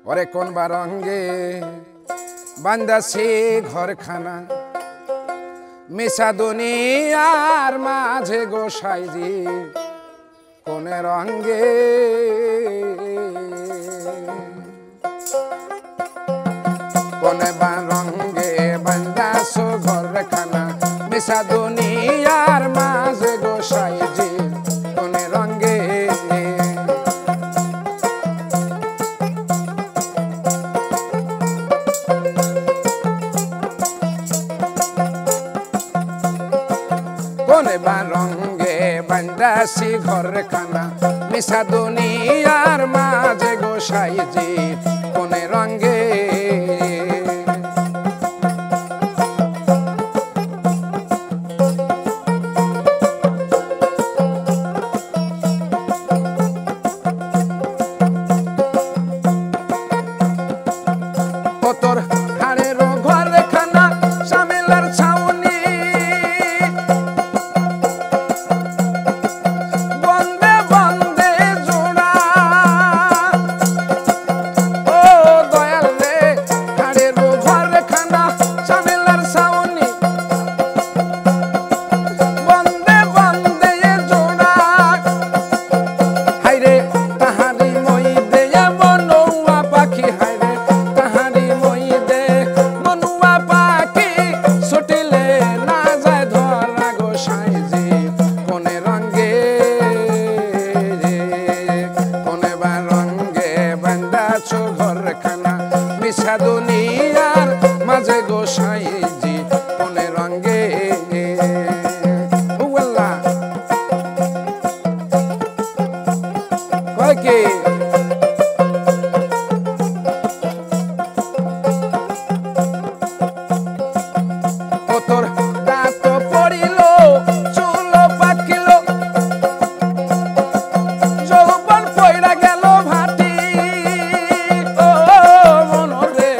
ওরে কোন বা রঙ্গে বান্দাছি ঘরখানা মিশা দুনিয়ার মাঝে গোসাইজি কোন রঙ্গে কোন বা রঙ্গে বান্দাছো ঘরখানা মিশা দুনিয়ার মাঝে গোসাইজি কোন রঙ্গে কোনে বা রঙ্গে বান্দাছি ঘরখানা মিশা দুনিয়ার মাঝে গোসাইজি কোনে রঙ্গে তোর হাড়ের ঘরখানা শামিলার ছাউনি বন্দে বন্দে জোড়া ও দয়াল রে হাড়ের ঘরখানা শামিলার ছাউনি বন্দে বন্দে জোড়া হাইরে তাহারি মই দেয়া বনৌয়া পাখি হাইরে তাহারি মই দে বনৌয়া পাখি ছুটিলে না যায় ধরা গোসাইজি কোনে রঙ্গে কোনে বা রঙ্গে বান্দাছো ঘরখানা মিশা দুনিয়ার মাঝে গোসাইজি কোনে রঙ্গে ও আল্লাহ কয় কি ও তোর দাঁত পড়িল চুল পাকিল যৌবন পয়রা গেল ভাটি ও মনরে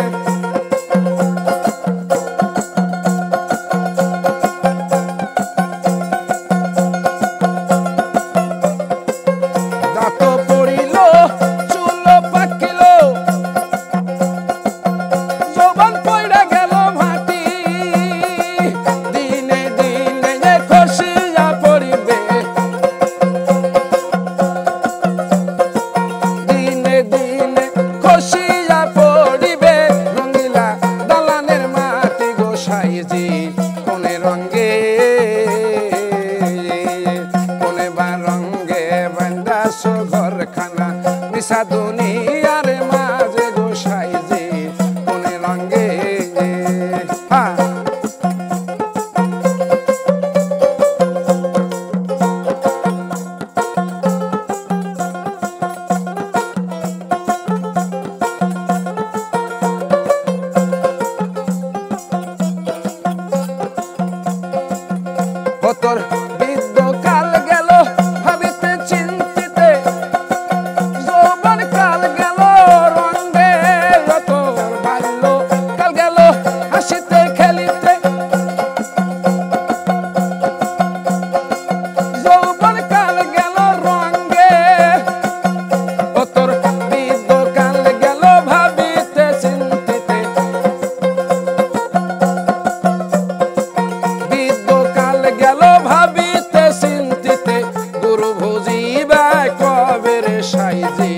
দাঁত পড়িল চুল পাকিল যৌবন পয়রা গেল ভাটি দিনে দিনে খসিয়া পড়িবে দিনে দিনে খসিয়া পড়িবে রঙ্গিলা দালানের মাটি গোসাইজি কোনে রঙ্গে কোনে বা রঙ্গে বান্দাছো ঘরখানা মিশা দুনিয়ার মাঝে গোসাইজি কোনে রঙ্গে হ্যাঁ ও তোর বৃদ্ধ কাল গেল ভাবিতে চিন্তিতে যৌবন কাল গেল রঙ্গে ও তোর বাল্য কাল গেল হাসিতে খেলিতে যৌবন কাল গেল রঙ্গে ও তোর বৃদ্ধ কাল গেল ভাবিতে চিন্তিতে বৃদ্ধ কাল গেল ভাবিতে চিন্তিতে গুরু ভুজিবা কবে রে সাইজি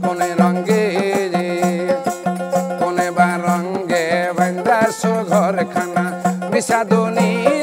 কোনে রঙ্গে কোনে বা রঙ্গে বান্দাছো ঘরখানা মিশা দুনিয়া